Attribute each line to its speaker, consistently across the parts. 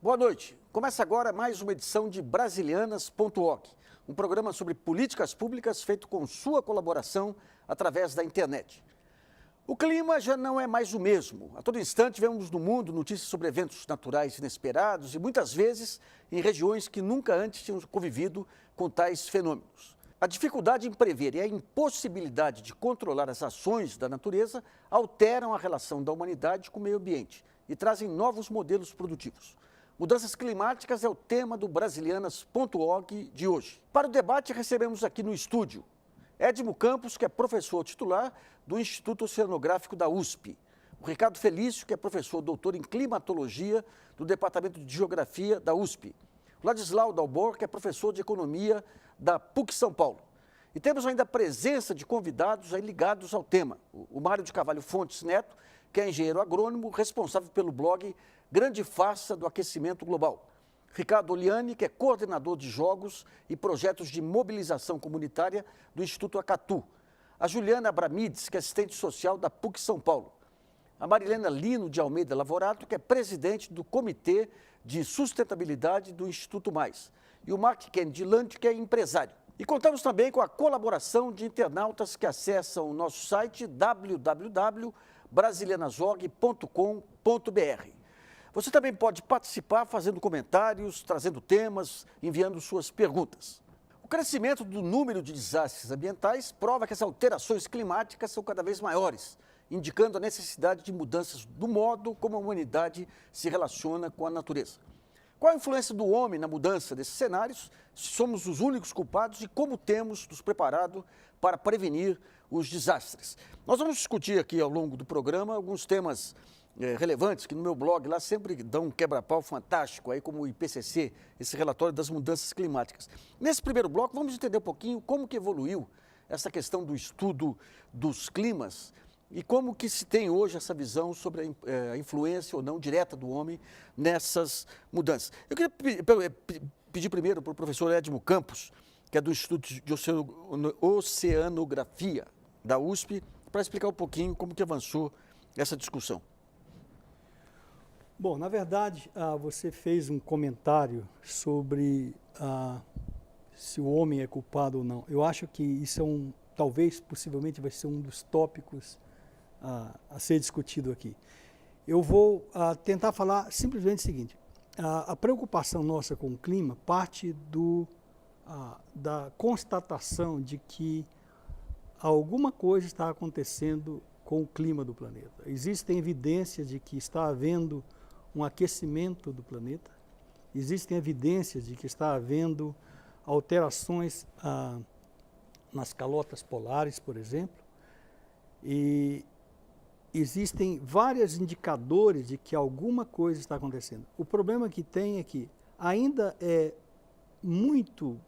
Speaker 1: Boa noite. Começa agora mais uma edição de Brasilianas.org, um programa sobre políticas públicas feito com sua colaboração através da internet. O clima já não é mais o mesmo. A todo instante vemos no mundo notícias sobre eventos naturais inesperados e muitas vezes em regiões que nunca antes tinham convivido com tais fenômenos. A dificuldade em prever e a impossibilidade de controlar as ações da natureza alteram a relação da humanidade com o meio ambiente e trazem novos modelos produtivos. Mudanças climáticas é o tema do Brasilianas.org de hoje. Para o debate, recebemos aqui no estúdio Edmo Campos, que é professor titular do Instituto Oceanográfico da USP. O Ricardo Felício, que é professor doutor em climatologia do Departamento de Geografia da USP. O Ladislau Dalbor, que é professor de economia da PUC São Paulo. E temos ainda a presença de convidados aí ligados ao tema. O Mário de Carvalho Fontes Neto, que é engenheiro agrônomo, responsável pelo blog Grande Farsa do Aquecimento Global. Ricardo Oliani, que é coordenador de jogos e projetos de mobilização comunitária do Instituto Acatu. A Juliana Abramides, que é assistente social da PUC São Paulo. A Marilena Lino de Almeida Lavorato, que é presidente do Comitê de Sustentabilidade do Instituto Mais. E o Mark Kennedy Land, que é empresário. E contamos também com a colaboração de internautas que acessam o nosso site www.brasilianasorg.com.br. Você também pode participar fazendo comentários, trazendo temas, enviando suas perguntas. O crescimento do número de desastres ambientais prova que as alterações climáticas são cada vez maiores, indicando a necessidade de mudanças do modo como a humanidade se relaciona com a natureza. Qual a influência do homem na mudança desses cenários? Se somos os únicos culpados e como temos nos preparado para prevenir os desastres? Nós vamos discutir aqui ao longo do programa alguns temas relevantes que no meu blog lá sempre dão um quebra-pau fantástico, aí como o IPCC, esse relatório das mudanças climáticas. Nesse primeiro bloco vamos entender um pouquinho como que evoluiu essa questão do estudo dos climas e como que se tem hoje essa visão sobre a influência ou não direta do homem nessas mudanças. Eu queria pedir primeiro para o professor Edmo Campos, que é do Instituto de Oceanografia da USP, para explicar um pouquinho como que avançou essa discussão.
Speaker 2: Bom, na verdade, você fez um comentário sobre se o homem é culpado ou não. Eu acho que isso é talvez, possivelmente, vai ser um dos tópicos a ser discutido aqui. Eu vou tentar falar simplesmente o seguinte: a preocupação nossa com o clima parte da constatação de que alguma coisa está acontecendo com o clima do planeta. Existem evidências de que está havendo um aquecimento do planeta, existem evidências de que está havendo alterações nas calotas polares, por exemplo, e existem vários indicadores de que alguma coisa está acontecendo. O problema que tem é que ainda é muito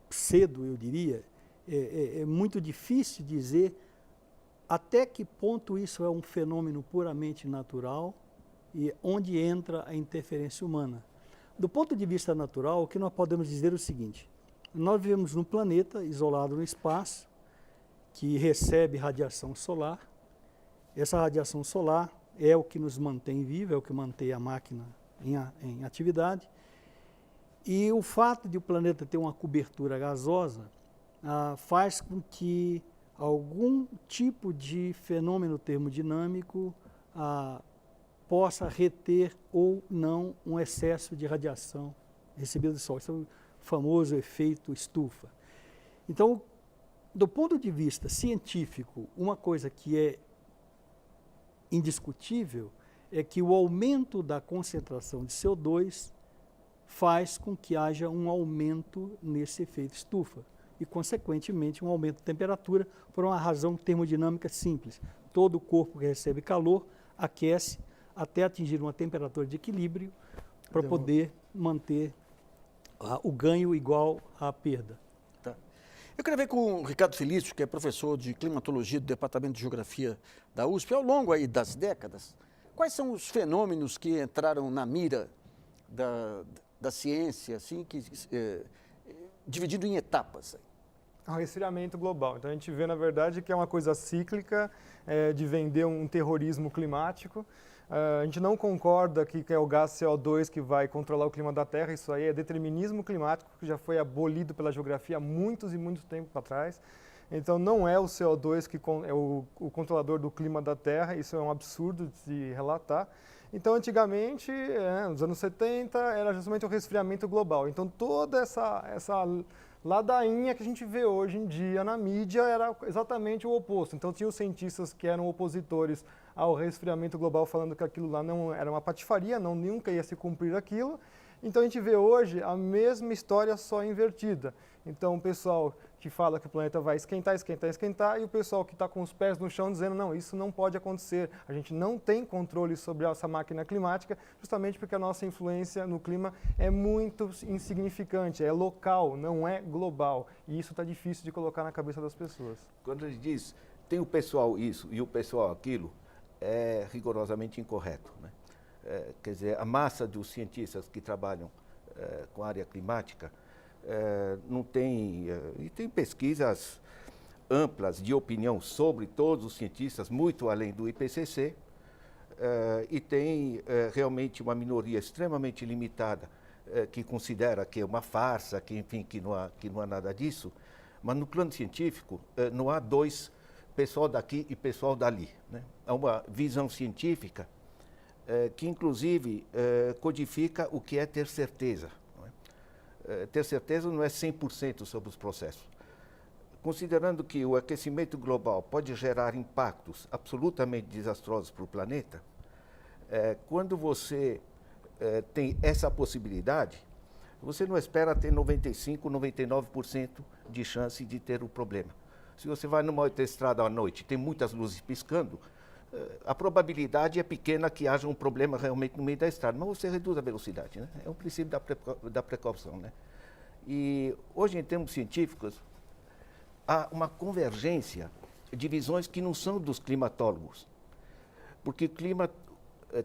Speaker 2: cedo, eu diria, é muito difícil dizer até que ponto isso é um fenômeno puramente natural e onde entra a interferência humana. Do ponto de vista natural, o que nós podemos dizer é o seguinte: nós vivemos num planeta isolado no espaço, que recebe radiação solar. Essa radiação solar é o que nos mantém vivos, é o que mantém a máquina em atividade. E o fato de o planeta ter uma cobertura gasosa faz com que algum tipo de fenômeno termodinâmico possa reter ou não um excesso de radiação recebida do Sol. Esse é o famoso efeito estufa. Então, do ponto de vista científico, uma coisa que é indiscutível é que o aumento da concentração de CO2 faz com que haja um aumento nesse efeito estufa e, consequentemente, um aumento de temperatura por uma razão termodinâmica simples. Todo corpo que recebe calor aquece até atingir uma temperatura de equilíbrio para poder manter o ganho igual à perda.
Speaker 1: Tá. Eu queria ver com o Ricardo Felício, que é professor de climatologia do Departamento de Geografia da USP, ao longo aí das décadas, quais são os fenômenos que entraram na mira da ciência, assim, dividido em etapas?
Speaker 3: O resfriamento global. Então a gente vê, na verdade, que é uma coisa cíclica de vender um terrorismo climático, A gente não concorda que é o gás CO2 que vai controlar o clima da Terra, isso aí é determinismo climático, que já foi abolido pela geografia há muitos e muitos tempos atrás. Então não é o CO2 que é o controlador do clima da Terra, isso é um absurdo de se relatar. Então antigamente, nos anos 70, era justamente o resfriamento global. Então toda essa ladainha que a gente vê hoje em dia na mídia era exatamente o oposto. Então tinha os cientistas que eram opositores ao resfriamento global falando que aquilo lá não era uma patifaria, nunca ia se cumprir aquilo. Então a gente vê hoje a mesma história só invertida. Então o pessoal que fala que o planeta vai esquentar, esquentar, esquentar, e o pessoal que está com os pés no chão dizendo, não, isso não pode acontecer. A gente não tem controle sobre essa máquina climática, justamente porque a nossa influência no clima é muito insignificante, é local, não é global. E isso está difícil de colocar na cabeça das pessoas.
Speaker 4: Quando a gente diz, tem o pessoal isso e o pessoal aquilo, é rigorosamente incorreto, né? Quer dizer, a massa dos cientistas que trabalham com a área climática não tem, e tem pesquisas amplas de opinião sobre todos os cientistas, muito além do IPCC, e tem realmente uma minoria extremamente limitada que considera que é uma farsa, que enfim, que não há nada disso, mas no plano científico não há dois, pessoal daqui e pessoal dali, né? Há uma visão científica que inclusive codifica o que é ter certeza. Ter certeza não é 100% sobre os processos. Considerando que o aquecimento global pode gerar impactos absolutamente desastrosos para o planeta, quando você tem essa possibilidade, você não espera ter 95%, 99% de chance de ter o problema. Se você vai numa autoestrada à noite, tem muitas luzes piscando, a probabilidade é pequena que haja um problema realmente no meio da estrada, mas você reduz a velocidade, né? É um princípio da precaução, né? E hoje, em termos científicos, há uma convergência de visões que não são dos climatólogos, porque o clima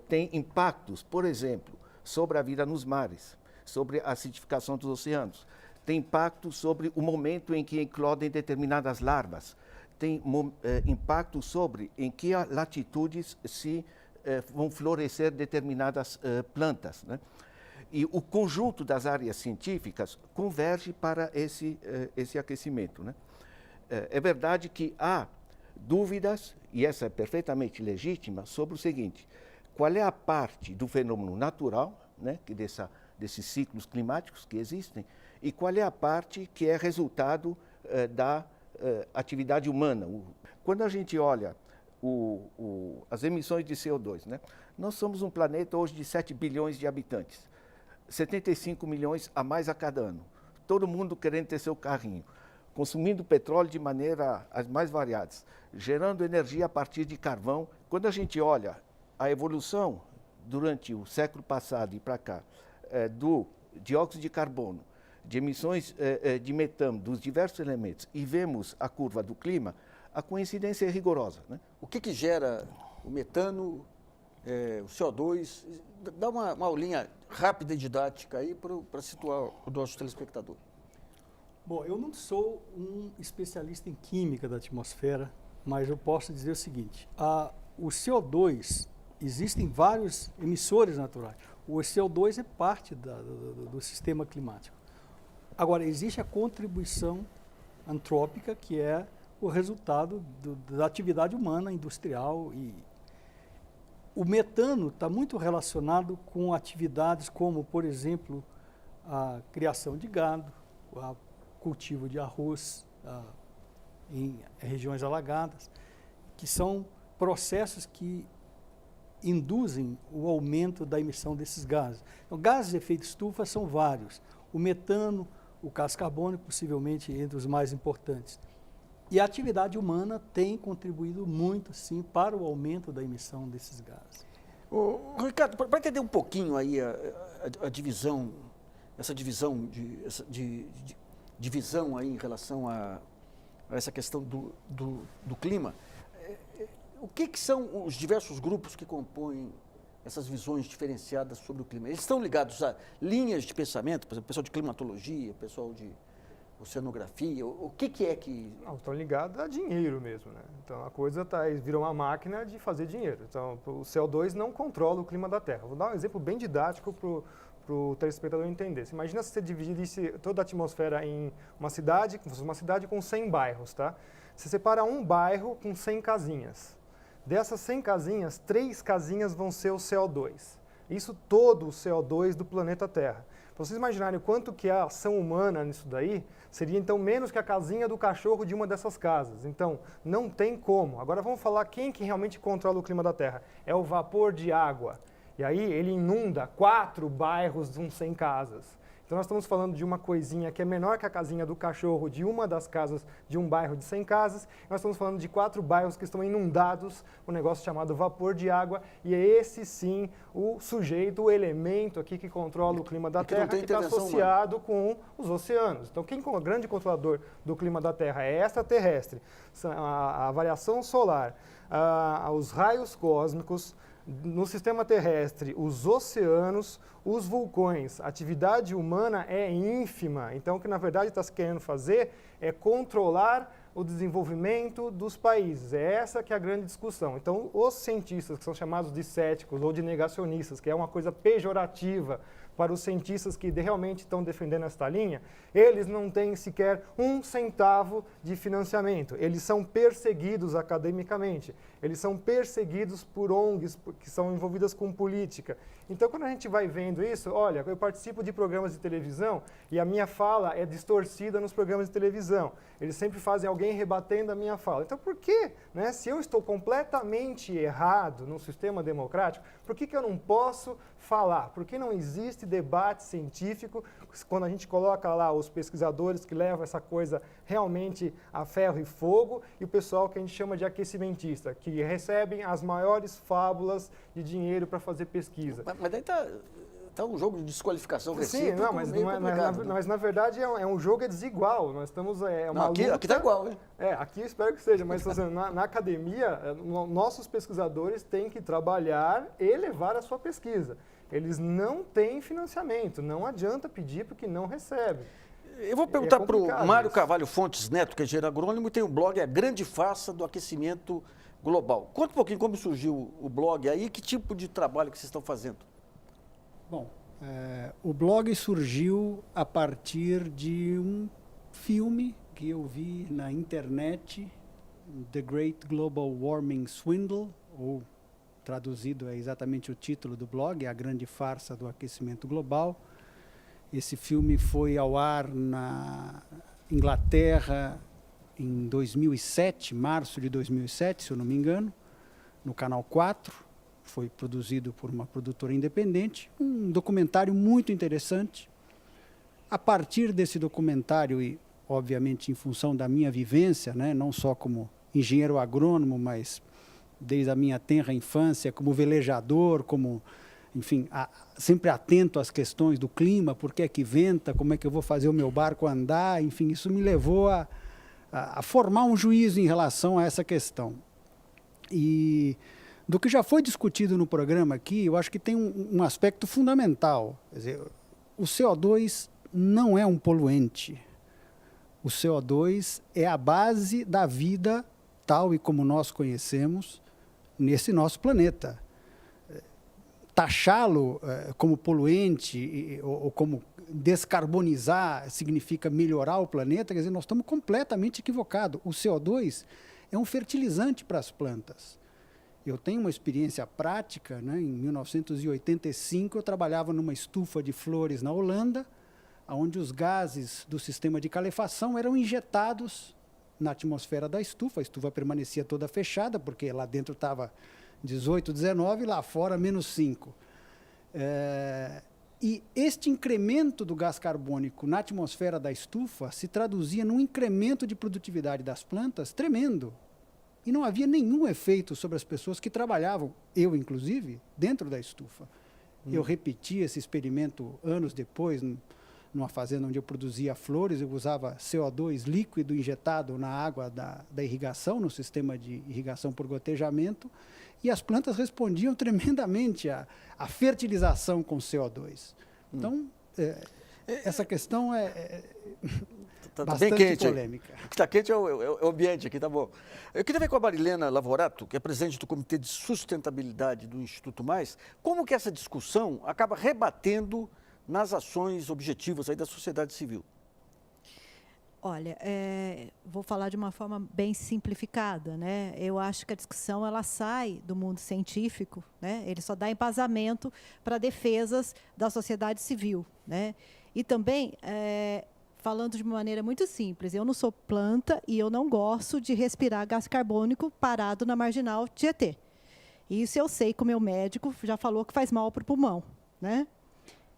Speaker 4: tem impactos, por exemplo, sobre a vida nos mares, sobre a acidificação dos oceanos, tem impacto sobre o momento em que eclodem determinadas larvas, tem impacto sobre em que latitudes vão florescer determinadas plantas, né? E o conjunto das áreas científicas converge para esse aquecimento, né? É verdade que há dúvidas, e essa é perfeitamente legítima, sobre o seguinte: qual é a parte do fenômeno natural, né, desses ciclos climáticos que existem, e qual é a parte que é resultado da atividade humana. Quando a gente olha as emissões de CO2, né, nós somos um planeta hoje de 7 bilhões de habitantes, 75 milhões a mais a cada ano, todo mundo querendo ter seu carrinho, consumindo petróleo de maneira as mais variadas, gerando energia a partir de carvão. Quando a gente olha a evolução durante o século passado e para cá, do dióxido de carbono, de emissões de metano, dos diversos elementos, e vemos a curva do clima, a coincidência é rigorosa, né?
Speaker 1: O que gera o metano, o CO2? Dá uma aulinha rápida e didática aí para situar o nosso telespectador.
Speaker 2: Bom, eu não sou um especialista em química da atmosfera, mas eu posso dizer o seguinte: o CO2, existem vários emissores naturais. O CO2 é parte do sistema climático. Agora, existe a contribuição antrópica, que é o resultado da atividade humana, industrial. E o metano está muito relacionado com atividades como, por exemplo, a criação de gado, o cultivo de arroz em regiões alagadas, que são processos que induzem o aumento da emissão desses gases. Então, gases de efeito estufa são vários. O metano, o gás carbônico, possivelmente entre os mais importantes. E a atividade humana tem contribuído muito, sim, para o aumento da emissão desses gases.
Speaker 1: Ricardo, para entender um pouquinho aí a divisão, essa divisão de divisão aí em relação a essa questão do clima, o que são os diversos grupos que compõem essas visões diferenciadas sobre o clima? Eles estão ligados a linhas de pensamento, por exemplo, pessoal de climatologia, pessoal oceanografia? O que é que...
Speaker 3: Não, estão ligados a dinheiro mesmo, né? Então a coisa virou uma máquina de fazer dinheiro. Então o CO2 não controla o clima da Terra. Vou dar um exemplo bem didático para o telespectador entender. Você imagina se você dividisse toda a atmosfera em uma cidade com 100 bairros, tá? Você separa um bairro com 100 casinhas. Dessas 100 casinhas, 3 casinhas vão ser o CO2. Isso todo o CO2 do planeta Terra. Para vocês imaginarem o quanto que é a ação humana nisso daí, seria então menos que a casinha do cachorro de uma dessas casas. Então, não tem como. Agora vamos falar quem que realmente controla o clima da Terra. É o vapor de água. E aí ele inunda 4 bairros com 100 casas. Então nós estamos falando de uma coisinha que é menor que a casinha do cachorro de uma das casas de um bairro de 100 casas. Nós estamos falando de 4 bairros que estão inundados com um negócio chamado vapor de água. E é esse sim o sujeito, o elemento aqui que controla o clima da Terra, que está associado com os oceanos. Então quem é o grande controlador do clima da Terra? É extraterrestre. A variação solar, os raios cósmicos, no sistema terrestre, os oceanos, os vulcões, a atividade humana é ínfima. Então, o que na verdade está se querendo fazer é controlar o desenvolvimento dos países. É essa que é a grande discussão. Então, os cientistas, que são chamados de céticos ou de negacionistas, que é uma coisa pejorativa para os cientistas que realmente estão defendendo esta linha, eles não têm sequer 1 centavo de financiamento. Eles são perseguidos academicamente. Eles são perseguidos por ONGs que são envolvidas com política. Então, quando a gente vai vendo isso, olha, eu participo de programas de televisão e a minha fala é distorcida nos programas de televisão. Eles sempre fazem alguém rebatendo a minha fala. Então, por que, né, se eu estou completamente errado no sistema democrático, por que eu não posso falar? Por que não existe debate científico quando a gente coloca lá os pesquisadores que levam essa coisa realmente a ferro e fogo e o pessoal que a gente chama de aquecimentista, que recebem as maiores fábulas de dinheiro para fazer pesquisa?
Speaker 1: Mas daí tá um jogo de desqualificação
Speaker 3: recíproco. Sim, não, mas na verdade é um jogo desigual. Nós estamos
Speaker 1: aqui está igual, né?
Speaker 3: Aqui eu espero que seja, mas na academia nossos pesquisadores têm que trabalhar e levar a sua pesquisa. Eles não têm financiamento, não adianta pedir porque não recebe.
Speaker 1: Eu vou perguntar para o Mário Carvalho Fontes Neto, que é engenheiro agrônomo, e tem um blog, A Grande Farsa do Aquecimento Global. Conta um pouquinho como surgiu o blog aí, que tipo de trabalho que vocês estão fazendo.
Speaker 5: Bom, o blog surgiu a partir de um filme que eu vi na internet, The Great Global Warming Swindle, ou traduzido é exatamente o título do blog, A Grande Farsa do Aquecimento Global. Esse filme foi ao ar na Inglaterra em 2007, março de 2007, se eu não me engano, no Canal 4. Foi produzido por uma produtora independente, um documentário muito interessante. A partir desse documentário, e obviamente em função da minha vivência, né, não só como engenheiro agrônomo, mas desde a minha tenra infância, como velejador, como, enfim, sempre atento às questões do clima, por que é que venta, como é que eu vou fazer o meu barco andar, enfim, isso me levou a formar um juízo em relação a essa questão. E do que já foi discutido no programa aqui, eu acho que tem um aspecto fundamental. Quer dizer, o CO2 não é um poluente. O CO2 é a base da vida tal e como nós conhecemos nesse nosso planeta. Taxá-lo como poluente ou como descarbonizar significa melhorar o planeta, quer dizer, nós estamos completamente equivocados. O CO2 é um fertilizante para as plantas. Eu tenho uma experiência prática, né? Em 1985 eu trabalhava numa estufa de flores na Holanda, onde os gases do sistema de calefação eram injetados na atmosfera da estufa. A estufa permanecia toda fechada, porque lá dentro estava 18, 19 e lá fora menos 5. E este incremento do gás carbônico na atmosfera da estufa se traduzia num incremento de produtividade das plantas tremendo. E não havia nenhum efeito sobre as pessoas que trabalhavam, eu inclusive, dentro da estufa. Eu repeti esse experimento anos depois, numa fazenda onde eu produzia flores, eu usava CO2 líquido injetado na água da irrigação, no sistema de irrigação por gotejamento, e as plantas respondiam tremendamente à fertilização com CO2. Então, essa questão
Speaker 1: bem
Speaker 5: Bastante
Speaker 1: quente
Speaker 5: polêmica.
Speaker 1: aí. O que está quente é o ambiente aqui, tá bom. Eu queria ver com a Marilena Lavorato, que é presidente do Comitê de Sustentabilidade do Instituto Mais, como que essa discussão acaba rebatendo nas ações objetivas aí da sociedade civil.
Speaker 6: Olha, vou falar de uma forma bem simplificada, né? Eu acho que a discussão ela sai do mundo científico, né? Ele só dá embasamento para defesas da sociedade civil, né? E também, falando de uma maneira muito simples, eu não sou planta e eu não gosto de respirar gás carbônico parado na marginal Tietê. Isso eu sei que o meu médico já falou que faz mal para o pulmão, né?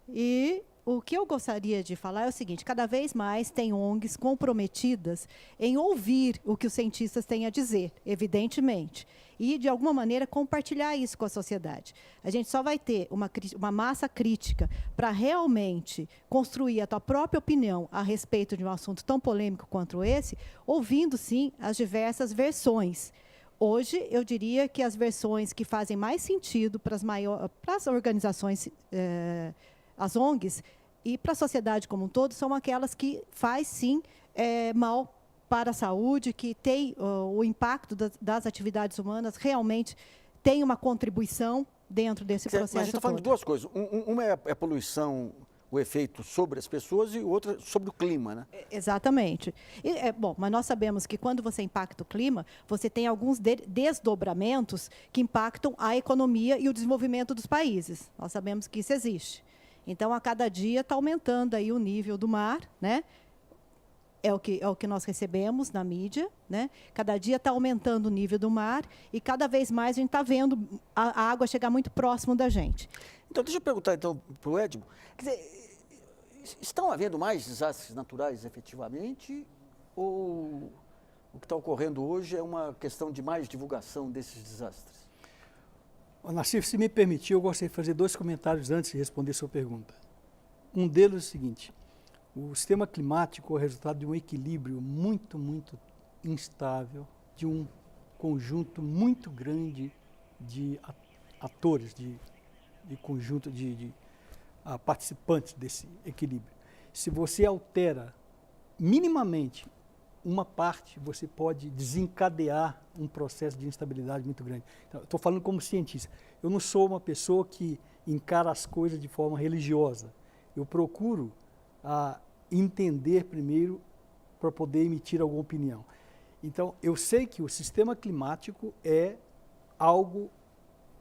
Speaker 6: E o que eu gostaria de falar é o seguinte: cada vez mais tem ONGs comprometidas em ouvir o que os cientistas têm a dizer, evidentemente, e, de alguma maneira, compartilhar isso com a sociedade. A gente só vai ter uma massa crítica para realmente construir a tua própria opinião a respeito de um assunto tão polêmico quanto esse, ouvindo, sim, as diversas versões. Hoje, eu diria que as versões que fazem mais sentido para as organizações, as ONGs, e para a sociedade como um todo, são aquelas que faz, sim, mal para a saúde, que tem o impacto das atividades humanas, realmente tem uma contribuição dentro desse processo.
Speaker 1: Mas a gente está falando de duas coisas. Uma é a poluição, o efeito sobre as pessoas, e outra sobre o clima, né?
Speaker 6: Exatamente. Bom, mas nós sabemos que quando você impacta o clima, você tem alguns desdobramentos que impactam a economia e o desenvolvimento dos países. Nós sabemos que isso existe. Então, a cada dia está aumentando aí o nível do mar, né? É o que nós recebemos na mídia, né? Cada dia está aumentando o nível do mar e cada vez mais a gente está vendo a água chegar muito próximo da gente.
Speaker 1: Então, deixa eu perguntar então para o Edmo. Quer dizer, estão havendo mais desastres naturais efetivamente, ou o que está ocorrendo hoje é uma questão de mais divulgação desses desastres?
Speaker 2: Nassif, se me permitir, eu gostaria de fazer 2 comentários antes de responder a sua pergunta. Um deles é o seguinte: o sistema climático é o resultado de um equilíbrio muito, muito instável, de um conjunto muito grande de atores, de conjunto de participantes desse equilíbrio. Se você altera minimamente uma parte, você pode desencadear um processo de instabilidade muito grande. Então, estou falando como cientista. Eu não sou uma pessoa que encara as coisas de forma religiosa. Eu procuro entender primeiro para poder emitir alguma opinião. Então, eu sei que o sistema climático é algo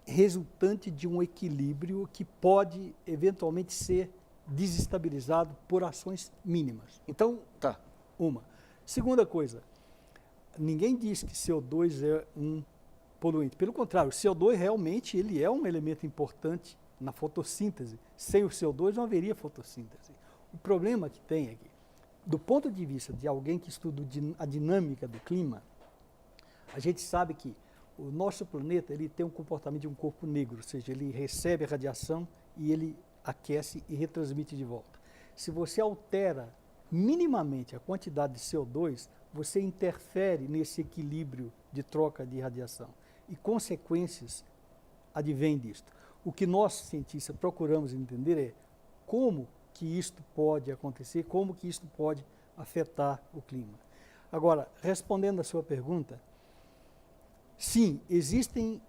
Speaker 2: resultante de um equilíbrio que pode, eventualmente, ser desestabilizado por ações mínimas.
Speaker 1: Então, tá.
Speaker 2: Uma. Segunda coisa, ninguém diz que CO2 é um poluente. Pelo contrário, o CO2 realmente ele é um elemento importante na fotossíntese. Sem o CO2 não haveria fotossíntese. O problema que tem aqui, do ponto de vista de alguém que estuda a dinâmica do clima, a gente sabe que o nosso planeta ele tem um comportamento de um corpo negro, ou seja, ele recebe a radiação e ele aquece e retransmite de volta. Se você altera minimamente a quantidade de CO2, você interfere nesse equilíbrio de troca de radiação. E consequências advêm disto. O que nós, cientistas, procuramos entender é como que isto pode acontecer, como que isto pode afetar o clima. Agora, respondendo à sua pergunta, sim, existem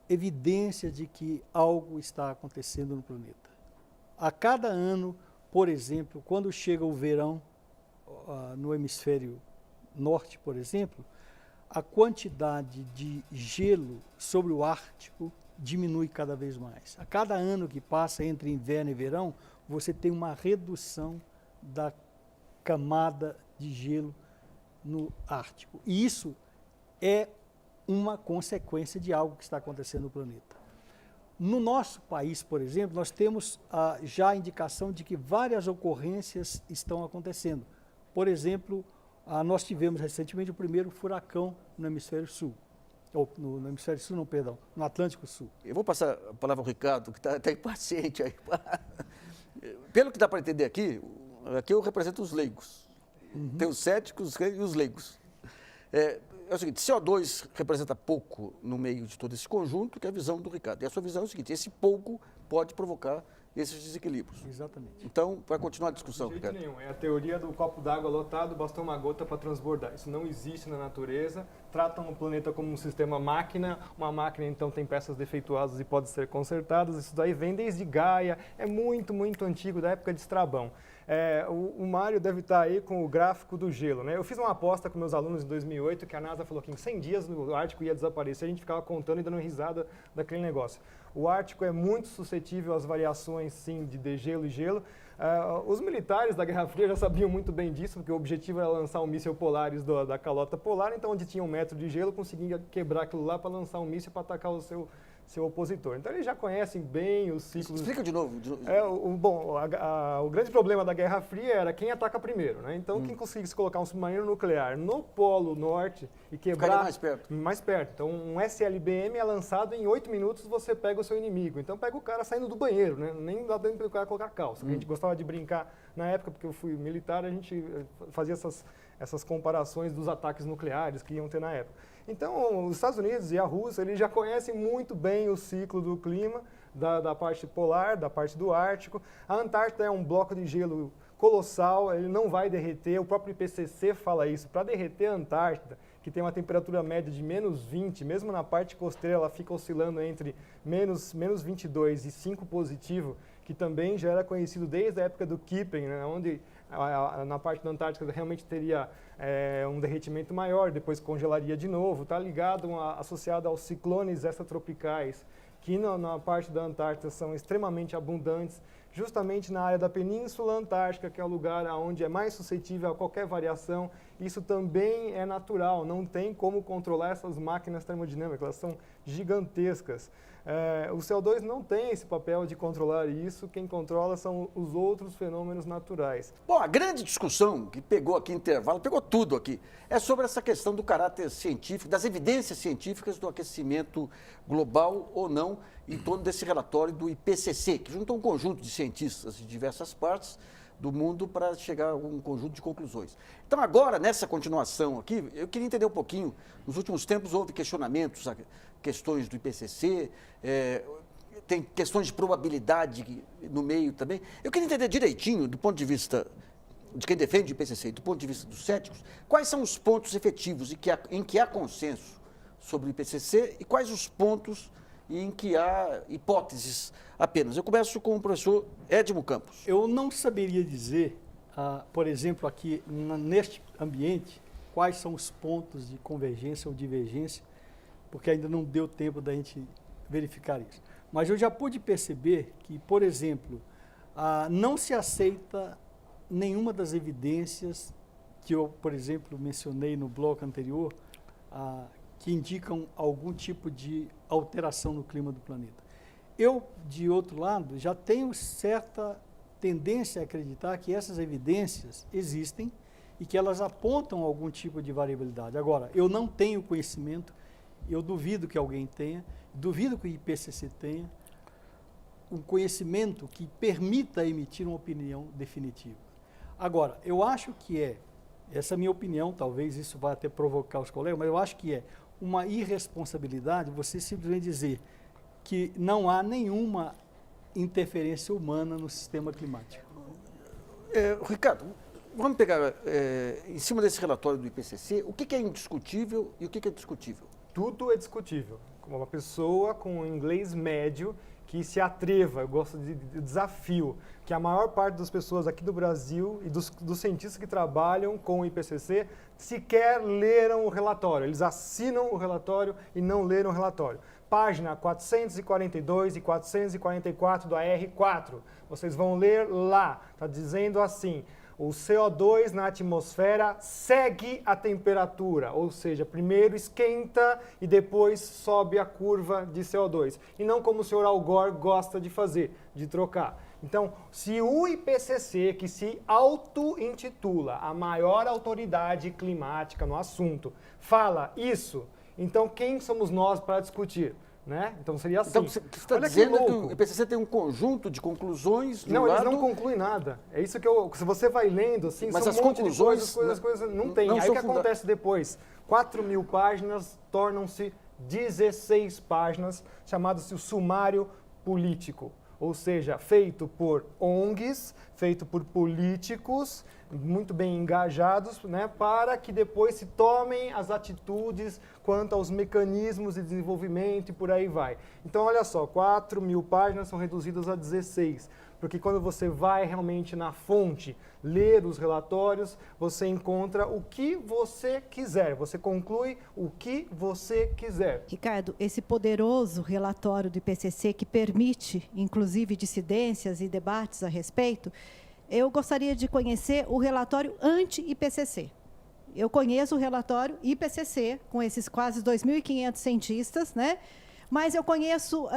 Speaker 2: evidências de que algo está acontecendo no planeta. A cada ano, por exemplo, quando chega o verão no hemisfério norte, por exemplo, a quantidade de gelo sobre o Ártico diminui cada vez mais. A cada ano que passa entre inverno e verão, você tem uma redução da camada de gelo no Ártico. E isso é uma consequência de algo que está acontecendo no planeta. No nosso país, por exemplo, nós temos já a indicação de que várias ocorrências estão acontecendo. Por exemplo, nós tivemos recentemente o primeiro furacão no hemisfério sul. Ou no hemisfério sul, não, perdão, no Atlântico Sul.
Speaker 1: Eu vou passar a palavra ao Ricardo, que está impaciente aí. Pelo que dá para entender aqui eu represento os leigos. Tem os céticos e os leigos. É o seguinte, CO2 representa pouco no meio de todo esse conjunto, que é a visão do Ricardo. E a sua visão é o seguinte, esse pouco pode provocar esses desequilíbrios.
Speaker 2: Exatamente.
Speaker 1: Então, vai continuar a discussão,
Speaker 3: De jeito
Speaker 1: Ricardo.
Speaker 3: nenhum. É a teoria do copo d'água lotado, bastou uma gota para transbordar. Isso não existe na natureza. Tratam o planeta como um sistema máquina. Uma máquina, então, tem peças defeituosas e podem ser consertadas. Isso daí vem desde Gaia. É muito, muito antigo, da época de Estrabão. O Mário deve estar aí com o gráfico do gelo, né? Eu fiz uma aposta com meus alunos em 2008 que a NASA falou que em 100 dias o Ártico ia desaparecer. A gente ficava contando e dando risada daquele negócio. O Ártico é muito suscetível às variações, sim, de degelo e gelo. Os militares da Guerra Fria já sabiam muito bem disso, porque o objetivo era lançar um míssil Polaris da calota polar. Então, onde tinha 1 metro de gelo, conseguia quebrar aquilo lá para lançar um míssil para atacar o seu opositor. Então, eles já conhecem bem os ciclos.
Speaker 1: Explica de novo.
Speaker 3: O grande problema da Guerra Fria era quem ataca primeiro, né? Então, quem conseguisse colocar um submarino nuclear no Polo Norte e quebrar...
Speaker 1: Ficaria mais perto.
Speaker 3: Mais perto. Então, um SLBM é lançado em 8 minutos, você pega o seu inimigo. Então, pega o cara saindo do banheiro, né? Nem dá tempo para o cara colocar calça. A gente gostava de brincar na época, porque eu fui militar, a gente fazia essas comparações dos ataques nucleares que iam ter na época. Então, os Estados Unidos e a Rússia, eles já conhecem muito bem o ciclo do clima, da parte polar, da parte do Ártico. A Antártida é um bloco de gelo colossal, ele não vai derreter, o próprio IPCC fala isso. Para derreter a Antártida, que tem uma temperatura média de menos 20, mesmo na parte costeira ela fica oscilando entre menos 22 e 5 positivo, que também já era conhecido desde a época do Kippen, né, onde na parte da Antártica realmente teria um derretimento maior, depois congelaria de novo. Está ligado, associado aos ciclones extratropicais, que na parte da Antártida são extremamente abundantes, justamente na área da Península Antártica, que é o lugar onde é mais suscetível a qualquer variação. Isso também é natural, não tem como controlar essas máquinas termodinâmicas, elas são gigantescas. O CO2 não tem esse papel de controlar isso, quem controla são os outros fenômenos naturais.
Speaker 1: Bom, a grande discussão que pegou aqui intervalo, pegou tudo aqui, é sobre essa questão do caráter científico, das evidências científicas do aquecimento global ou não, em torno desse relatório do IPCC, que juntou um conjunto de cientistas de diversas partes do mundo para chegar a um conjunto de conclusões. Então, agora, nessa continuação aqui, eu queria entender um pouquinho, nos últimos tempos houve questionamentos, questões do IPCC, tem questões de probabilidade no meio também. Eu queria entender direitinho, do ponto de vista de quem defende o IPCC e do ponto de vista dos céticos, quais são os pontos efetivos em que há consenso sobre o IPCC e quais os pontos em que há hipóteses apenas. Eu começo com o professor Edmo Campos.
Speaker 2: Eu não saberia dizer, por exemplo, aqui neste ambiente, quais são os pontos de convergência ou divergência, porque ainda não deu tempo da gente verificar isso. Mas eu já pude perceber que, por exemplo, não se aceita nenhuma das evidências que eu, por exemplo, mencionei no bloco anterior, que indicam algum tipo de alteração no clima do planeta. Eu, de outro lado, já tenho certa tendência a acreditar que essas evidências existem e que elas apontam algum tipo de variabilidade. Agora, eu não tenho conhecimento, eu duvido que alguém tenha, duvido que o IPCC tenha um conhecimento que permita emitir uma opinião definitiva. Agora, eu acho que essa é a minha opinião, talvez isso vá até provocar os colegas, mas eu acho que é uma irresponsabilidade você simplesmente dizer que não há nenhuma interferência humana no sistema climático.
Speaker 1: Ricardo, vamos pegar, em cima desse relatório do IPCC, o que é indiscutível e o que é discutível?
Speaker 3: Tudo é discutível. Como uma pessoa com inglês médio que se atreva, eu gosto de desafio, que a maior parte das pessoas aqui do Brasil e dos cientistas que trabalham com o IPCC sequer leram o relatório. Eles assinam o relatório e não leram o relatório. Página 442 e 444 do AR4. Vocês vão ler lá. Está dizendo assim: o CO2 na atmosfera segue a temperatura, ou seja, primeiro esquenta e depois sobe a curva de CO2. E não como o senhor Al Gore gosta de fazer, de trocar. Então, se o IPCC, que se auto-intitula a maior autoridade climática no assunto, fala isso, então quem somos nós para discutir? Né? Então seria assim.
Speaker 1: Então você está dizendo que o IPCC tem um conjunto de conclusões do
Speaker 3: Não,
Speaker 1: lado...
Speaker 3: eles não concluem nada. É isso que se você vai lendo, assim,
Speaker 1: mas
Speaker 3: são
Speaker 1: as
Speaker 3: um monte
Speaker 1: conclusões
Speaker 3: de coisas não tem. Aí o que acontece depois? 4.000 páginas tornam-se 16 páginas, chamado-se o sumário político. ou seja, feito por ONGs, feito por políticos muito bem engajados, né, para que depois se tomem as atitudes quanto aos mecanismos de desenvolvimento e por aí vai. Então, olha só, 4.000 páginas são reduzidas a 16, porque quando você vai realmente na fonte, ler os relatórios, você encontra o que você quiser, você conclui o que você quiser.
Speaker 6: Ricardo, esse poderoso relatório do IPCC que permite, inclusive, dissidências e debates a respeito, eu gostaria de conhecer o relatório anti-IPCC. Eu conheço o relatório IPCC, com esses quase 2.500 cientistas, né? Mas eu conheço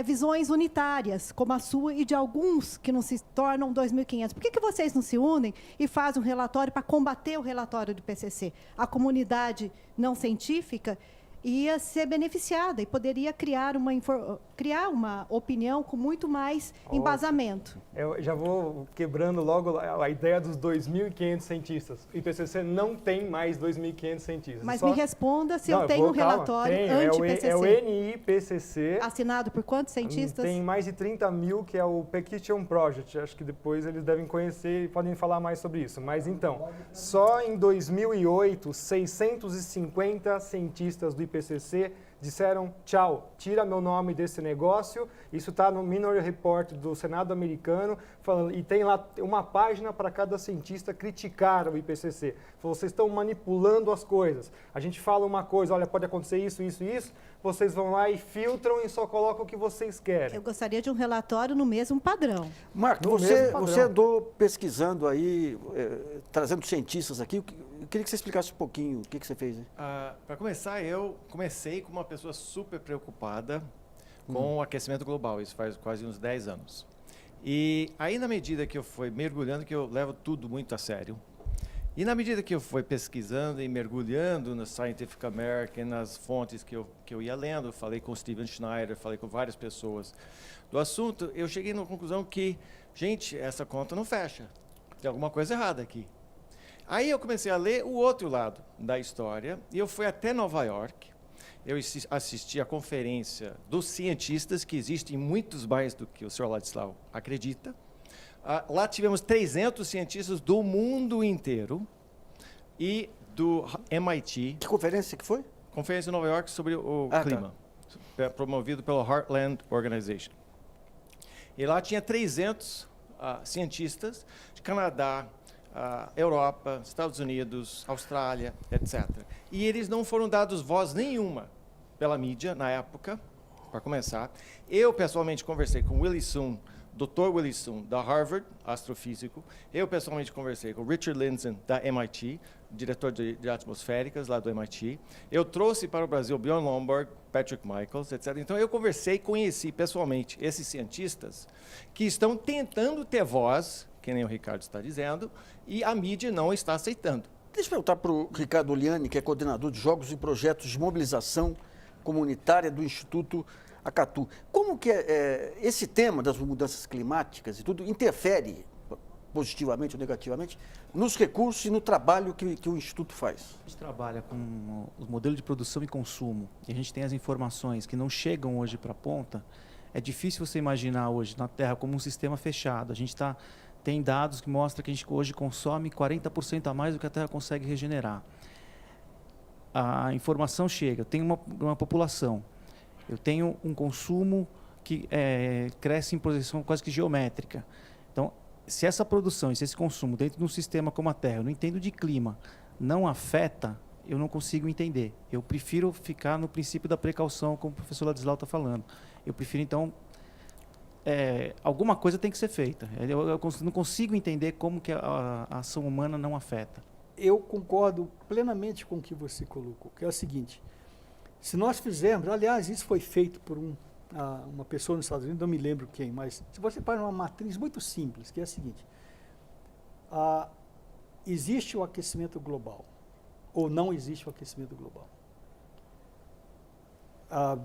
Speaker 6: visões unitárias, como a sua e de alguns que não se tornam 2.500. Por que vocês não se unem e fazem um relatório para combater o relatório do IPCC? A comunidade não científica ia ser beneficiada e poderia criar uma opinião com muito mais embasamento.
Speaker 3: Eu já vou quebrando logo a ideia dos 2.500 cientistas. O IPCC não tem mais 2.500 cientistas.
Speaker 6: Mas me responda se eu tenho um relatório anti-IPCC.
Speaker 3: É o NIPCC.
Speaker 6: Assinado por quantos cientistas?
Speaker 3: Tem mais de 30.000, que é o Petition Project. Acho que depois eles devem conhecer e podem falar mais sobre isso. Mas então, só em 2008, 650 cientistas do IPCC disseram tchau, tira meu nome desse negócio. Isso está no Minority Report do Senado americano, falando, e tem lá uma página para cada cientista criticar o IPCC. Vocês estão manipulando as coisas. A gente fala uma coisa, olha, pode acontecer isso, isso e isso, vocês vão lá e filtram e só colocam o que vocês querem.
Speaker 6: Eu gostaria de um relatório no mesmo padrão.
Speaker 1: Marco, você andou pesquisando aí, trazendo cientistas aqui. Eu queria que você explicasse um pouquinho o que você fez.
Speaker 7: Para começar, eu comecei com uma pessoa super preocupada com o aquecimento global. Isso faz quase uns 10 anos. E aí, na medida que eu fui mergulhando, que eu levo tudo muito a sério, e na medida que eu fui pesquisando e mergulhando no Scientific American, nas fontes que eu ia lendo, falei com o Steven Schneider, falei com várias pessoas do assunto, eu cheguei na conclusão que, gente, essa conta não fecha. Tem alguma coisa errada aqui. Aí eu comecei a ler o outro lado da história e eu fui até Nova York. Eu assisti a conferência dos cientistas, que existem muitos mais do que o Sr. Ladislau acredita. Lá tivemos 300 cientistas do mundo inteiro e do MIT.
Speaker 1: Que conferência que foi?
Speaker 7: Conferência em Nova York sobre o clima, promovido pela Heartland Organization. E lá tinha 300 cientistas de Canadá, Europa, Estados Unidos, Austrália, etc. E eles não foram dados voz nenhuma pela mídia na época, para começar. Eu, pessoalmente, conversei com Willie Soon, Dr. Willie Soon, da Harvard, astrofísico. Eu, pessoalmente, conversei com Richard Lindzen, da MIT, diretor de atmosféricas lá do MIT. Eu trouxe para o Brasil Bjorn Lomborg, Patrick Michaels, etc. Então, eu conversei e conheci pessoalmente esses cientistas que estão tentando ter voz, que nem o Ricardo está dizendo, e a mídia não está aceitando.
Speaker 1: Deixa eu perguntar para o Ricardo Oliani, que é coordenador de jogos e projetos de mobilização comunitária do Instituto Acatu. Como que esse tema das mudanças climáticas e tudo interfere, positivamente ou negativamente, nos recursos e no trabalho que o Instituto faz?
Speaker 8: A gente trabalha com os modelos de produção e consumo, e a gente tem as informações que não chegam hoje para a ponta. É difícil você imaginar hoje na Terra como um sistema fechado. A gente tem dados que mostram que a gente hoje consome 40% a mais do que a Terra consegue regenerar. A informação chega, eu tenho uma população, eu tenho um consumo que cresce em posição quase que geométrica. Então, se essa produção, se esse consumo dentro de um sistema como a Terra, eu não entendo de clima, não afeta, eu não consigo entender. Eu prefiro ficar no princípio da precaução, como o professor Ladislau está falando. Eu prefiro, então, alguma coisa tem que ser feita. Eu não consigo entender como que a ação humana não afeta.
Speaker 2: Eu concordo plenamente com o que você colocou, que é o seguinte: se nós fizermos, aliás, isso foi feito por uma pessoa nos Estados Unidos, não me lembro quem, mas se você faz uma matriz muito simples, que é a seguinte: existe o aquecimento global ou não existe o aquecimento global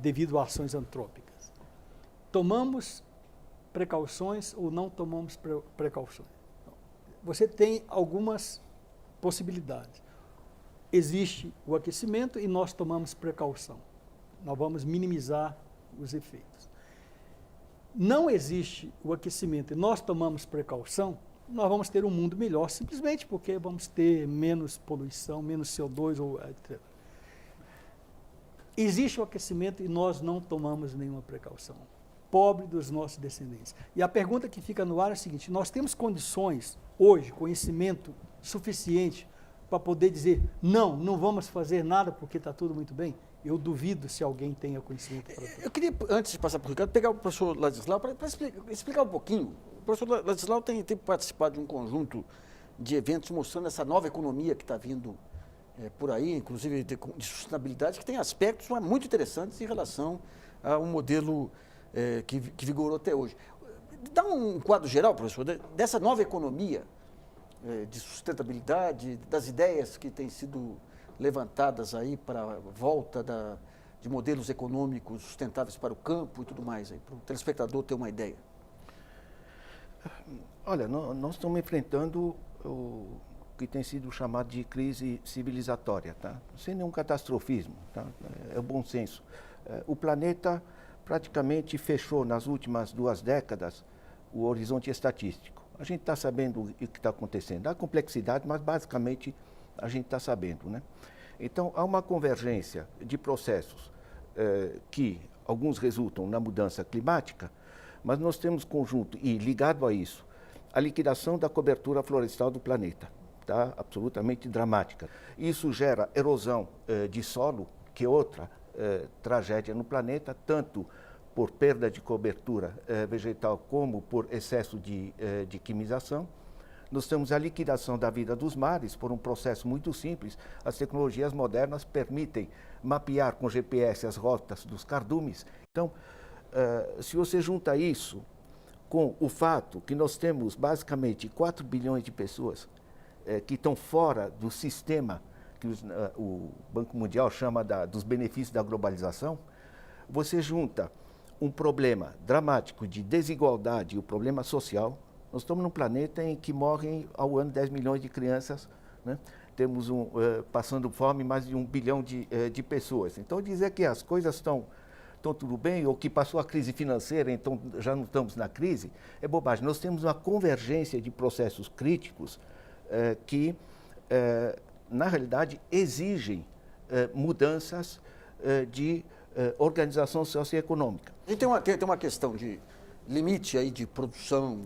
Speaker 2: devido a ações antrópicas. Tomamos precauções ou não tomamos precauções? Você tem algumas possibilidades. Existe o aquecimento e nós tomamos precaução. Nós vamos minimizar os efeitos. não existe o aquecimento e nós tomamos precaução, nós vamos ter um mundo melhor, simplesmente porque vamos ter menos poluição, menos CO2, ou etc. Existe o aquecimento e nós não tomamos nenhuma precaução. Pobre dos nossos descendentes. E a pergunta que fica no ar é a seguinte: nós temos condições, hoje, conhecimento suficiente para poder dizer, não vamos fazer nada porque está tudo muito bem? Eu duvido se alguém tenha conhecimento para tudo.
Speaker 1: Eu queria, antes de passar para o Ricardo, pegar o professor Ladislau para explicar um pouquinho. O professor Ladislau tem participado de um conjunto de eventos mostrando essa nova economia que está vindo por aí, inclusive de sustentabilidade, que tem aspectos muito interessantes em relação a um modelo que vigorou até hoje. Dá um quadro geral, professor, dessa nova economia de sustentabilidade, das ideias que têm sido levantadas aí para a volta de modelos econômicos sustentáveis para o campo e tudo mais, para o telespectador ter uma ideia.
Speaker 4: Olha, nós estamos enfrentando o que tem sido chamado de crise civilizatória, tá? Sem nenhum catastrofismo, tá? É o bom senso. O planeta praticamente fechou nas últimas 2 décadas o horizonte estatístico. A gente está sabendo o que está acontecendo. Há complexidade, mas basicamente a gente está sabendo, né? Então, há uma convergência de processos que alguns resultam na mudança climática, mas nós temos conjunto, e ligado a isso, a liquidação da cobertura florestal do planeta, tá? Absolutamente dramática. Isso gera erosão de solo, que é outra tragédia no planeta, tanto por perda de cobertura vegetal como por excesso de quimização. Nós temos a liquidação da vida dos mares por um processo muito simples. As tecnologias modernas permitem mapear com GPS as rotas dos cardumes. Então, se você junta isso com o fato que nós temos basicamente 4 bilhões de pessoas que estão fora do sistema que o Banco Mundial chama dos benefícios da globalização, você junta um problema dramático de desigualdade e o problema social. Nós estamos num planeta em que morrem ao ano 10 milhões de crianças, né? Temos passando fome mais de 1 bilhão de pessoas. Então, dizer que as coisas estão tudo bem, ou que passou a crise financeira, então já não estamos na crise, é bobagem. Nós temos uma convergência de processos críticos que, na realidade, exigem mudanças de organização socioeconômica.
Speaker 1: A gente tem uma questão de limite aí de produção,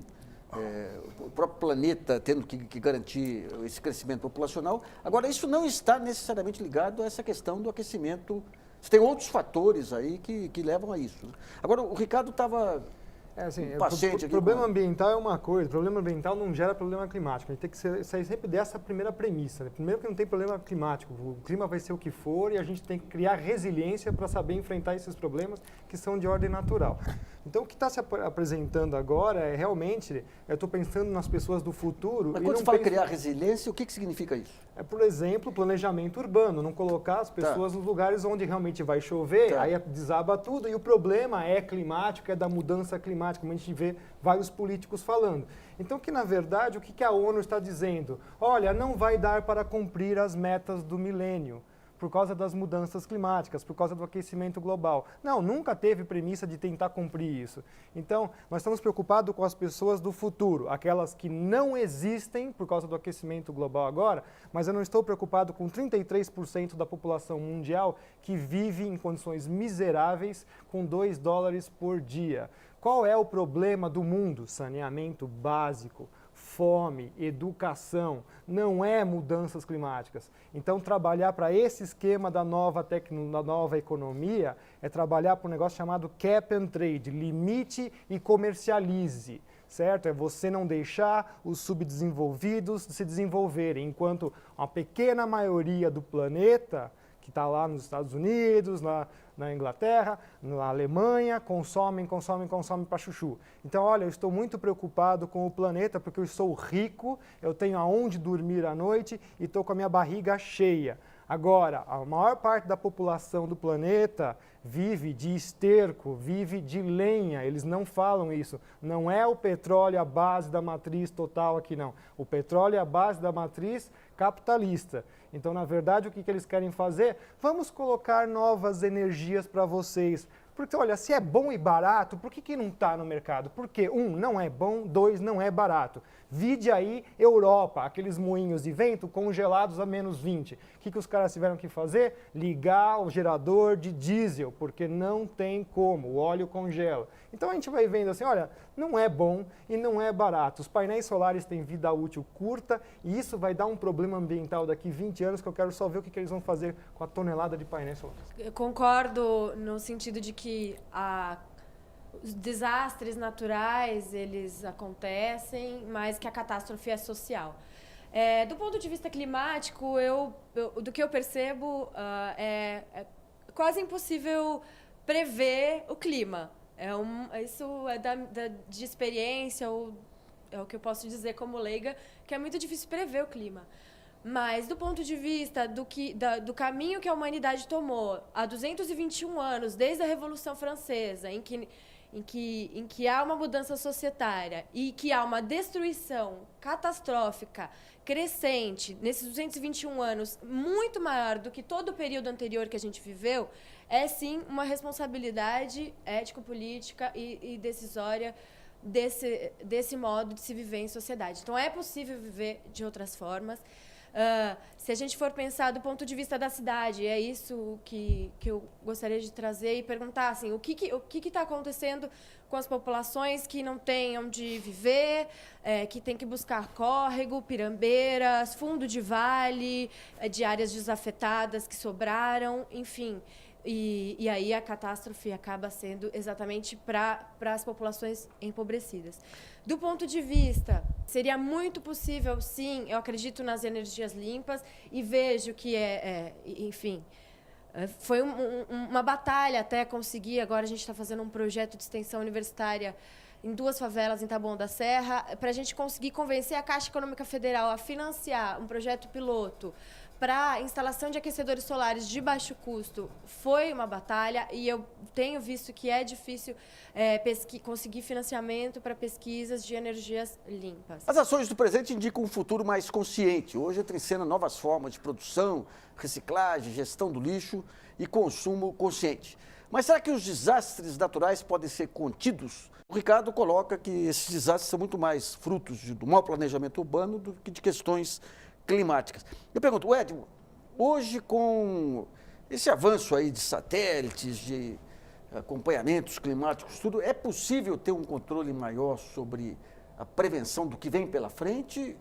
Speaker 1: o próprio planeta tendo que garantir esse crescimento populacional. Agora, isso não está necessariamente ligado a essa questão do aquecimento. Você tem outros fatores aí que levam a isso. Agora, o Ricardo estava paciente aqui.
Speaker 3: O problema ambiental é uma coisa, o problema ambiental não gera problema climático. A gente tem que sair sempre dessa primeira premissa, né? Primeiro que não tem problema climático, o clima vai ser o que for e a gente tem que criar resiliência para saber enfrentar esses problemas que são de ordem natural. Então, o que está se apresentando agora é realmente, eu estou pensando nas pessoas do futuro.
Speaker 1: Mas quando você fala criar resiliência, o que significa isso?
Speaker 3: É, por exemplo, planejamento urbano, não colocar as pessoas nos lugares onde realmente vai chover, aí desaba tudo, e o problema é climático, é da mudança climática, como a gente vê vários políticos falando. Então, que na verdade, o que a ONU está dizendo? Olha, não vai dar para cumprir as metas do milênio, por causa das mudanças climáticas, por causa do aquecimento global. Não, nunca teve premissa de tentar cumprir isso. Então, nós estamos preocupados com as pessoas do futuro, aquelas que não existem por causa do aquecimento global agora, mas eu não estou preocupado com 33% da população mundial que vive em condições miseráveis com $2 por dia. Qual é o problema do mundo? Saneamento básico, fome, educação, não é mudanças climáticas. Então, trabalhar para esse esquema da nova economia é trabalhar para um negócio chamado cap and trade, limite e comercialize, certo? É você não deixar os subdesenvolvidos se desenvolverem, enquanto uma pequena maioria do planeta, que está lá nos Estados Unidos, na Inglaterra, na Alemanha, consomem para chuchu. Então, olha, eu estou muito preocupado com o planeta porque eu sou rico, eu tenho aonde dormir à noite e estou com a minha barriga cheia. Agora, a maior parte da população do planeta vive de esterco, vive de lenha, eles não falam isso. Não é o petróleo a base da matriz total aqui, não. O petróleo é a base da matriz capitalista. Então, na verdade, o que eles querem fazer? Vamos colocar novas energias para vocês. Porque, olha, se é bom e barato, por que não está no mercado? Porque, não é bom, 2, não é barato. Vide aí Europa, aqueles moinhos de vento congelados a -20. O que os caras tiveram que fazer? Ligar o gerador de diesel, porque não tem como, o óleo congela. Então a gente vai vendo assim, olha, não é bom e não é barato. Os painéis solares têm vida útil curta e isso vai dar um problema ambiental daqui 20 anos que eu quero só ver o que eles vão fazer com a tonelada de painéis solares.
Speaker 9: Eu concordo no sentido de que os desastres naturais, eles acontecem, mas que a catástrofe é social. Do ponto de vista climático, do que eu percebo, é quase impossível prever o clima. Isso é de experiência, ou é o que eu posso dizer como leiga, que é muito difícil prever o clima. Mas, do ponto de vista do caminho que a humanidade tomou há 221 anos, desde a Revolução Francesa, em que há uma mudança societária e que há uma destruição catastrófica, crescente, nesses 221 anos, muito maior do que todo o período anterior que a gente viveu, é sim uma responsabilidade ético-política e decisória desse modo de se viver em sociedade. Então, é possível viver de outras formas. Se a gente for pensar do ponto de vista da cidade, é isso que eu gostaria de trazer e perguntar assim, o que está acontecendo com as populações que não têm onde viver, que tem que buscar córrego, pirambeiras, fundo de vale, de áreas desafetadas que sobraram, enfim. E aí a catástrofe acaba sendo exatamente para as populações empobrecidas. Do ponto de vista, seria muito possível, sim, eu acredito nas energias limpas e vejo que enfim, foi uma batalha até conseguir, agora a gente está fazendo um projeto de extensão universitária em 2 favelas em Taboão da Serra, para a gente conseguir convencer a Caixa Econômica Federal a financiar um projeto piloto para a instalação de aquecedores solares de baixo custo. Foi uma batalha e eu tenho visto que é difícil conseguir financiamento para pesquisas de energias limpas.
Speaker 1: As ações do presente indicam um futuro mais consciente. Hoje entra em cena novas formas de produção, reciclagem, gestão do lixo e consumo consciente. Mas será que os desastres naturais podem ser contidos? O Ricardo coloca que esses desastres são muito mais frutos do mau planejamento urbano do que de questões climáticas. Eu pergunto, Ed, hoje com esse avanço aí de satélites, de acompanhamentos climáticos, tudo, é possível ter um controle maior sobre a prevenção do que vem pela frente?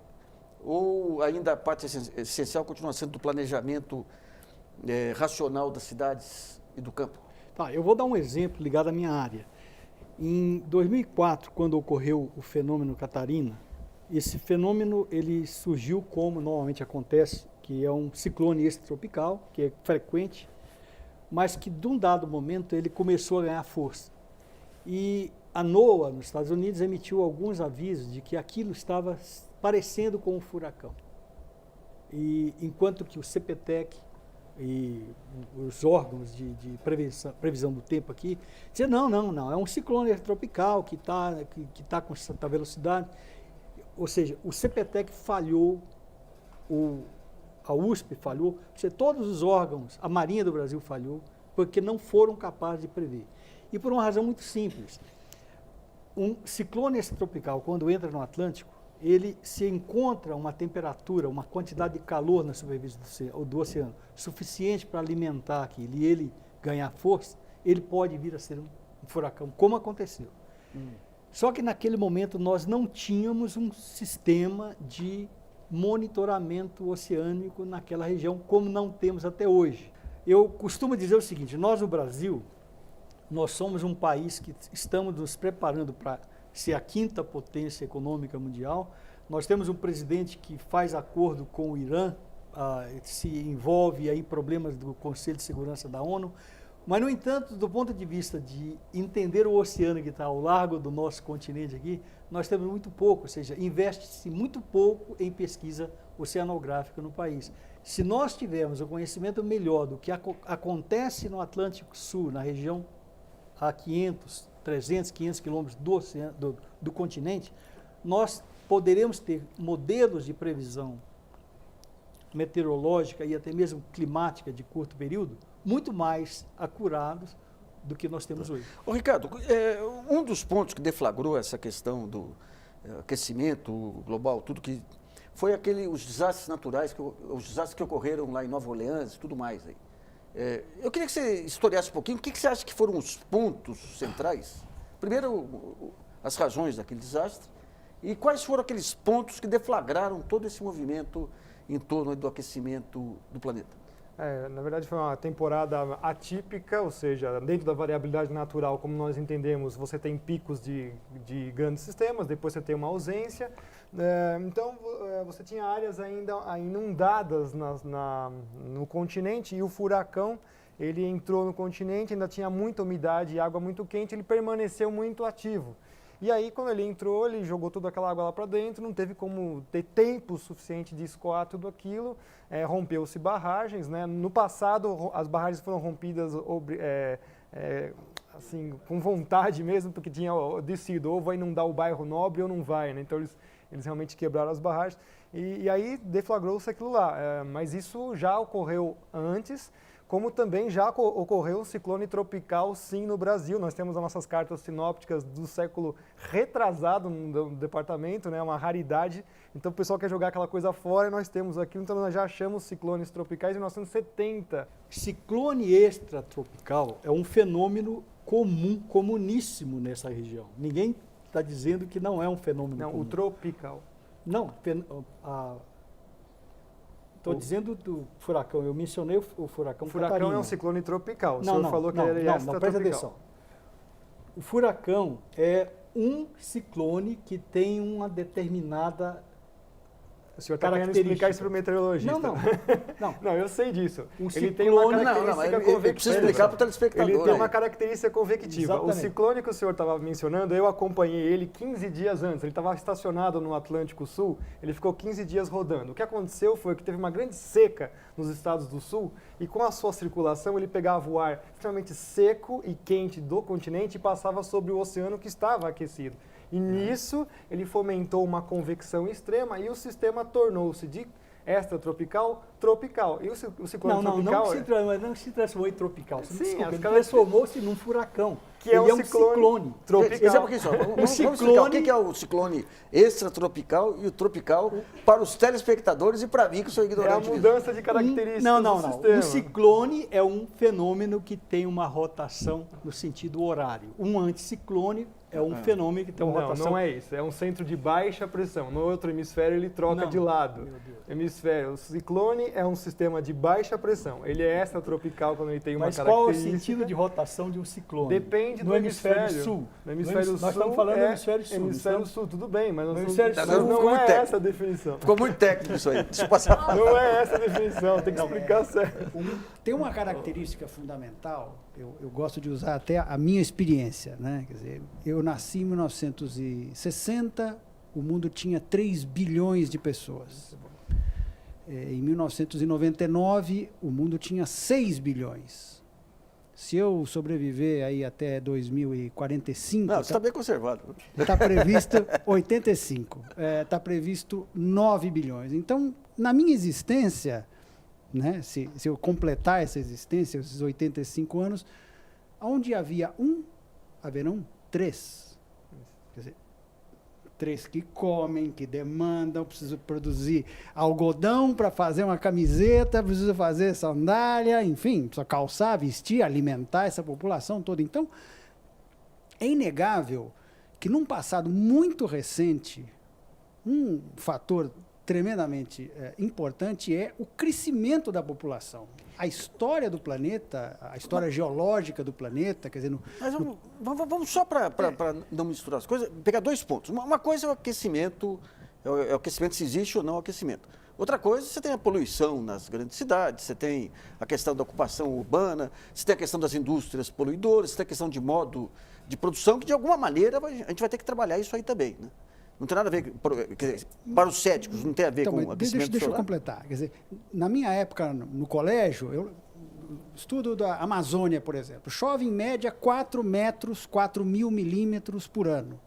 Speaker 1: Ou ainda a parte essencial continua sendo do planejamento racional das cidades e do campo?
Speaker 2: Tá, eu vou dar um exemplo ligado à minha área. Em 2004, quando ocorreu o fenômeno Catarina, esse fenômeno ele surgiu como normalmente acontece, que é um ciclone extratropical, que é frequente, mas que de um dado momento ele começou a ganhar força. E a NOAA, nos Estados Unidos, emitiu alguns avisos de que aquilo estava parecendo com um furacão. E enquanto que o CPTEC e os órgãos de previsão do tempo aqui diziam, não, é um ciclone extratropical que tá com certa velocidade. Ou seja, o CPTEC falhou, a USP falhou, todos os órgãos, a Marinha do Brasil falhou, porque não foram capazes de prever. E por uma razão muito simples. Um ciclone extratropical, quando entra no Atlântico, ele se encontra uma temperatura, uma quantidade de calor na superfície do oceano suficiente para alimentar aquilo e ele ganhar força, ele pode vir a ser um furacão, como aconteceu. Só que naquele momento nós não tínhamos um sistema de monitoramento oceânico naquela região, como não temos até hoje. Eu costumo dizer o seguinte, nós no Brasil, nós somos um país que estamos nos preparando para ser a 5ª potência econômica mundial. Nós temos um presidente que faz acordo com o Irã, se envolve aí em problemas do Conselho de Segurança da ONU, mas, no entanto, do ponto de vista de entender o oceano que está ao largo do nosso continente aqui, nós temos muito pouco, ou seja, investe-se muito pouco em pesquisa oceanográfica no país. Se nós tivermos um conhecimento melhor do que acontece no Atlântico Sul, na região a 300, 500 quilômetros do continente, nós poderemos ter modelos de previsão meteorológica e até mesmo climática de curto período muito mais acurados do que nós temos hoje.
Speaker 1: Ô, Ricardo, um dos pontos que deflagrou essa questão do aquecimento global, tudo que foi os desastres naturais, os desastres que ocorreram lá em Nova Orleans e tudo mais aí. Eu queria que você historiasse um pouquinho, o que você acha que foram os pontos centrais? Primeiro, as razões daquele desastre e quais foram aqueles pontos que deflagraram todo esse movimento em torno do aquecimento do planeta?
Speaker 3: Na verdade, foi uma temporada atípica, ou seja, dentro da variabilidade natural, como nós entendemos, você tem picos de grandes sistemas, depois você tem uma ausência. Então, você tinha áreas ainda inundadas no continente e o furacão, ele entrou no continente, ainda tinha muita umidade e água muito quente, ele permaneceu muito ativo. E aí, quando ele entrou, ele jogou toda aquela água lá para dentro, não teve como ter tempo suficiente de escoar tudo aquilo, rompeu-se barragens, né? No passado, as barragens foram rompidas assim, com vontade mesmo, porque tinha decidido ou vai inundar o bairro Nobre ou não vai, né? Então, eles realmente quebraram as barragens e aí deflagrou-se aquilo lá. Mas isso já ocorreu antes, como também já ocorreu um ciclone tropical, sim, no Brasil. Nós temos as nossas cartas sinópticas do século retrasado no departamento, né, uma raridade. Então o pessoal quer jogar aquela coisa fora e nós temos aqui, então nós já achamos ciclones tropicais em 1970.
Speaker 2: Ciclone extratropical é um fenômeno comum, comuníssimo nessa região. Ninguém está dizendo que não é um fenômeno comum.
Speaker 3: O tropical.
Speaker 2: Não, estou dizendo do furacão, eu mencionei o furacão
Speaker 3: Catarina.
Speaker 2: Catarina.
Speaker 3: É um ciclone tropical, o
Speaker 2: não,
Speaker 3: senhor
Speaker 2: não,
Speaker 3: falou que
Speaker 2: não,
Speaker 3: ele é extratropical.
Speaker 2: presta atenção. O furacão é um ciclone que tem uma determinada
Speaker 3: O senhor está querendo explicar isso para o meteorologista.
Speaker 2: Não.
Speaker 3: Não, eu sei disso.
Speaker 2: Ele
Speaker 3: tem uma característica convectiva.
Speaker 1: Eu preciso explicar para o telespectador.
Speaker 3: Ele tem uma característica convectiva.
Speaker 2: Exatamente.
Speaker 3: O ciclone que o senhor estava mencionando, eu acompanhei ele 15 dias antes. Ele estava estacionado no Atlântico Sul, ele ficou 15 dias rodando. O que aconteceu foi que teve uma grande seca nos estados do Sul e com a sua circulação ele pegava o ar extremamente seco e quente do continente e passava sobre o oceano que estava aquecido. E nisso ele fomentou uma convecção extrema e o sistema tornou-se de extratropical tropical. E o ciclone tropical...
Speaker 2: Não se transformou em tropical.
Speaker 3: Sim,
Speaker 2: ele transformou-se num furacão.
Speaker 3: Que é
Speaker 2: ele
Speaker 3: um ciclone tropical.
Speaker 1: Vamos explicar o que é o ciclone extratropical e o tropical para os telespectadores e para mim, que sou ignorante.
Speaker 3: É a mudança de características do sistema.
Speaker 2: Um ciclone é um fenômeno que tem uma rotação no sentido horário. Um anticiclone é um fenômeno que tem uma rotação...
Speaker 3: Não é isso. É um centro de baixa pressão. No outro hemisfério ele troca de lado. O ciclone é um sistema de baixa pressão. Ele é extratropical quando ele tem uma característica...
Speaker 2: Mas qual é o sentido de rotação de um ciclone?
Speaker 3: Depende do hemisfério sul. No hemisfério sul,
Speaker 2: nós estamos falando do hemisfério sul.
Speaker 3: Hemisfério sul, tudo bem, mas
Speaker 1: não
Speaker 3: é essa a definição.
Speaker 1: Ficou muito técnico isso aí. Deixa eu passar.
Speaker 3: Não é essa a definição, tem que explicar certo.
Speaker 5: Tem uma característica fundamental, eu gosto de usar até a minha experiência, né? Quer dizer, eu nasci em 1960, o mundo tinha 3 bilhões de pessoas. Em 1999, o mundo tinha 6 bilhões. Se eu sobreviver aí até 2045...
Speaker 1: Não, você está bem conservado.
Speaker 5: Está previsto 85. Está previsto 9 bilhões. Então, na minha existência, né, se eu completar essa existência, esses 85 anos, onde havia haverão 3. Quer dizer, 3 que comem, que demandam, preciso produzir algodão para fazer uma camiseta, preciso fazer sandália, enfim, precisa calçar, vestir, alimentar essa população toda. Então, é inegável que num passado muito recente, um fator tremendamente importante é o crescimento da população. A história do planeta, a história geológica do planeta, quer dizer...
Speaker 1: Mas vamos só para não misturar as coisas, pegar 2 pontos. Uma coisa é o aquecimento, é o aquecimento se existe ou não aquecimento. Outra coisa, você tem a poluição nas grandes cidades, você tem a questão da ocupação urbana, você tem a questão das indústrias poluidoras, você tem a questão de modo de produção, que de alguma maneira a gente vai ter que trabalhar isso aí também, né? Não tem nada a ver, para os céticos, não tem a ver com o aquecimento
Speaker 5: Deixa eu
Speaker 1: solar?
Speaker 5: completar. Quer dizer, na minha época, no colégio, eu estudo da Amazônia, por exemplo. Chove em média 4 mil milímetros por ano.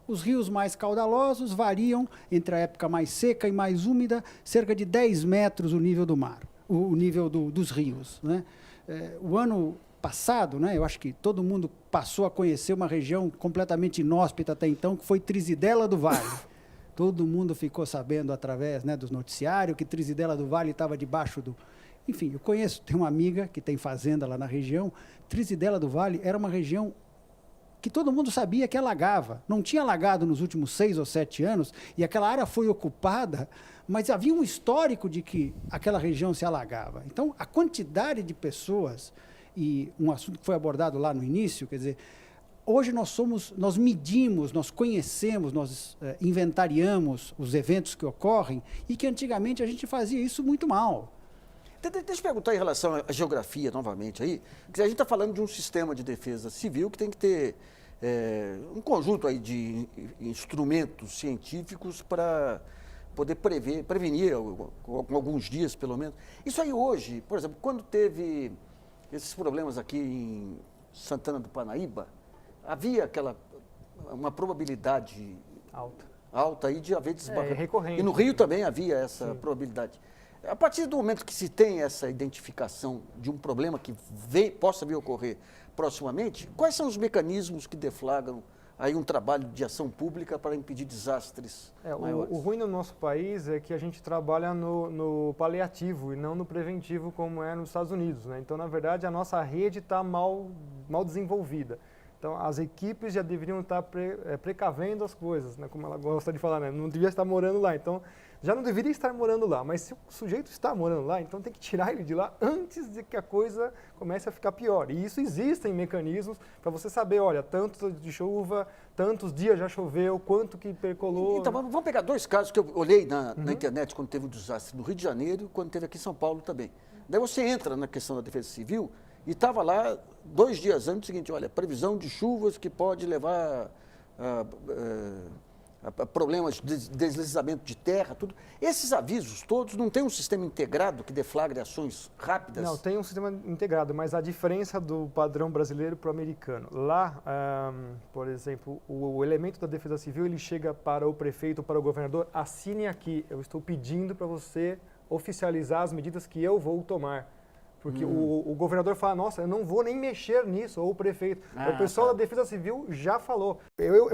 Speaker 5: Os rios mais caudalosos variam entre a época mais seca e mais úmida, cerca de 10 metros o nível do mar, o nível dos rios, né? O ano passado, né? Eu acho que todo mundo passou a conhecer uma região completamente inóspita até então, que foi Trizidela do Vale. Todo mundo ficou sabendo através, né, dos noticiários que Trizidela do Vale estava debaixo do... Enfim, eu conheço, tenho uma amiga que tem fazenda lá na região. Trizidela do Vale era uma região que todo mundo sabia que alagava. Não tinha alagado nos últimos 6 ou 7 anos, e aquela área foi ocupada, mas havia um histórico de que aquela região se alagava. Então, a quantidade de pessoas, e um assunto que foi abordado lá no início, quer dizer, hoje nós medimos, nós conhecemos, nós inventariamos os eventos que ocorrem, e que antigamente a gente fazia isso muito mal.
Speaker 1: Deixa eu perguntar em relação à geografia, novamente, aí. A gente está falando de um sistema de defesa civil que tem que ter um conjunto aí de instrumentos científicos para poder prevenir, com alguns dias, pelo menos. Isso aí hoje, por exemplo, quando teve esses problemas aqui em Santana do Parnaíba, havia uma probabilidade alta aí de haver desbarramento.
Speaker 3: É recorrente.
Speaker 1: E no Rio também havia essa probabilidade. A partir do momento que se tem essa identificação de um problema que possa vir a ocorrer proximamente, quais são os mecanismos que deflagram aí um trabalho de ação pública para impedir desastres maiores?
Speaker 3: O ruim no nosso país é que a gente trabalha no paliativo e não no preventivo, como é nos Estados Unidos, né? Então, na verdade, a nossa rede está mal desenvolvida. Então, as equipes já deveriam estar precavendo as coisas, né? Como ela gosta de falar, né? Não devia estar morando lá. Então, já não deveria estar morando lá, mas se o sujeito está morando lá, então tem que tirar ele de lá antes de que a coisa comece a ficar pior. E isso existem mecanismos para você saber, olha, tanto de chuva, tantos dias já choveu, quanto que percolou.
Speaker 1: Então, vamos pegar 2 casos que eu olhei na internet quando teve um desastre no Rio de Janeiro e quando teve aqui em São Paulo também. Daí você entra na questão da defesa civil e estava lá 2 dias antes o seguinte, olha, previsão de chuvas que pode levar a problemas de deslizamento de terra, tudo. Esses avisos todos não tem um sistema integrado que deflagre ações rápidas?
Speaker 3: Não, tem um sistema integrado, mas a diferença do padrão brasileiro para o americano. Lá, por exemplo, o elemento da defesa civil, ele chega para o prefeito, para o governador, assine aqui, eu estou pedindo para você oficializar as medidas que eu vou tomar. Porque o governador fala, nossa, eu não vou nem mexer nisso, ou o prefeito. O pessoal da Defesa Civil já falou.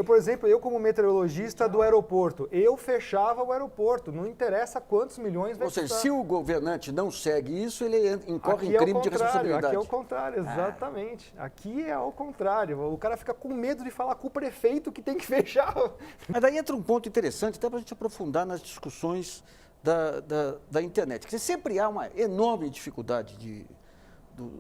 Speaker 3: Por exemplo, eu como meteorologista do aeroporto, eu fechava o aeroporto, não interessa quantos milhões vai custar.
Speaker 1: Ou seja, se o governante não segue isso, ele incorre em crime de responsabilidade.
Speaker 3: Aqui é o contrário, exatamente. Aqui é ao contrário. O cara fica com medo de falar com o prefeito que tem que fechar.
Speaker 1: Mas daí entra um ponto interessante, até para a gente aprofundar nas discussões da internet. Que sempre há uma enorme dificuldade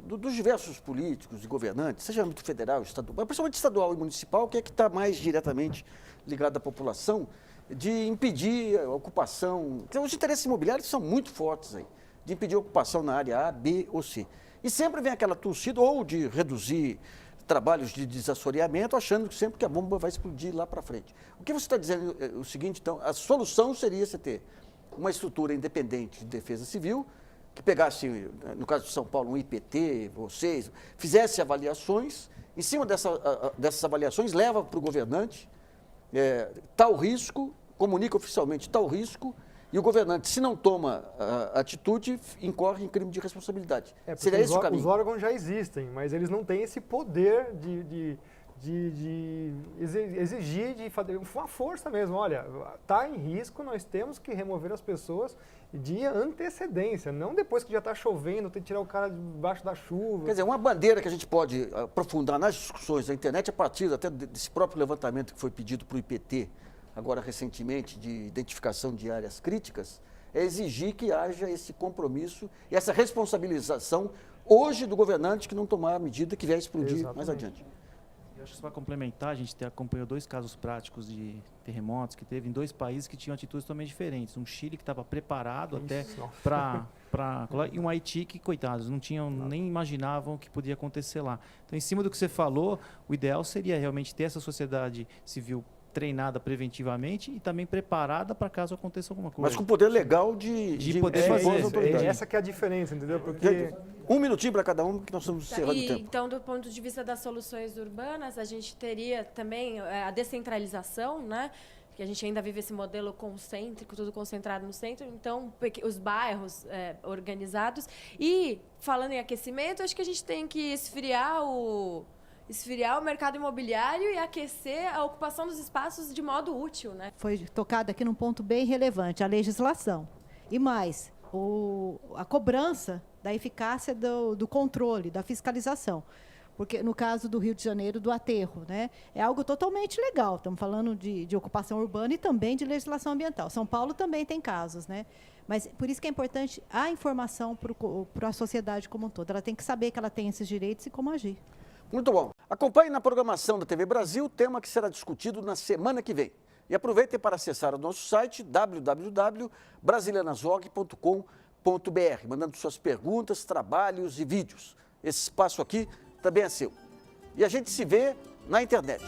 Speaker 1: dos diversos políticos e governantes, seja no âmbito federal, estadual, principalmente estadual e municipal, que é que está mais diretamente ligado à população, de impedir a ocupação. Então, os interesses imobiliários são muito fortes aí, de impedir a ocupação na área A, B ou C. E sempre vem aquela torcida ou de reduzir trabalhos de desassoreamento, achando que sempre que a bomba vai explodir lá para frente. O que você está dizendo é o seguinte, então, a solução seria você ter uma estrutura independente de defesa civil, que pegasse, no caso de São Paulo, um IPT, vocês, fizesse avaliações, em cima dessas avaliações, leva para o governante tal risco, comunica oficialmente tal risco, e o governante, se não toma atitude, incorre em crime de responsabilidade. Seria esse o caminho?
Speaker 3: Os órgãos já existem, mas eles não têm esse poder de exigir, de fazer uma força mesmo. Olha, está em risco, nós temos que remover as pessoas de antecedência, não depois que já está chovendo, tem que tirar o cara debaixo da chuva.
Speaker 1: Quer dizer, uma bandeira que a gente pode aprofundar nas discussões da internet, a partir até desse próprio levantamento que foi pedido para o IPT, agora recentemente, de identificação de áreas críticas, é exigir que haja esse compromisso e essa responsabilização hoje do governante que não tomar a medida que vier explodir mais adiante.
Speaker 8: Eu acho que para complementar, a gente acompanhou 2 casos práticos de terremotos que teve em 2 países que tinham atitudes totalmente diferentes. Um Chile que estava preparado até para e um Haiti que, coitados, não tinham nem imaginavam o que podia acontecer lá. Então, em cima do que você falou, o ideal seria realmente ter essa sociedade civil treinada preventivamente e também preparada para caso aconteça alguma coisa.
Speaker 1: Mas com poder legal de
Speaker 8: poder fazer.
Speaker 3: Essa que é a diferença, entendeu? Porque...
Speaker 1: Um minutinho para cada um, que nós estamos encerrando o tempo.
Speaker 9: Então, do ponto de vista das soluções urbanas, a gente teria também a descentralização, né? que a gente ainda vive esse modelo concêntrico, tudo concentrado no centro, então os bairros organizados. E, falando em aquecimento, acho que a gente tem que esfriar o mercado imobiliário e aquecer a ocupação dos espaços de modo útil, né?
Speaker 6: Foi tocado aqui num ponto bem relevante, a legislação. E mais, a cobrança da eficácia do controle, da fiscalização. Porque no caso do Rio de Janeiro, do aterro, né, é algo totalmente legal. Estamos falando de ocupação urbana e também de legislação ambiental. São Paulo também tem casos, né? Mas por isso que é importante a informação para a sociedade como um todo. Ela tem que saber que ela tem esses direitos e como agir.
Speaker 1: Muito bom. Acompanhe na programação da TV Brasil o tema que será discutido na semana que vem. E aproveitem para acessar o nosso site www.brasilianasvlog.com.br, mandando suas perguntas, trabalhos e vídeos. Esse espaço aqui também é seu. E a gente se vê na internet.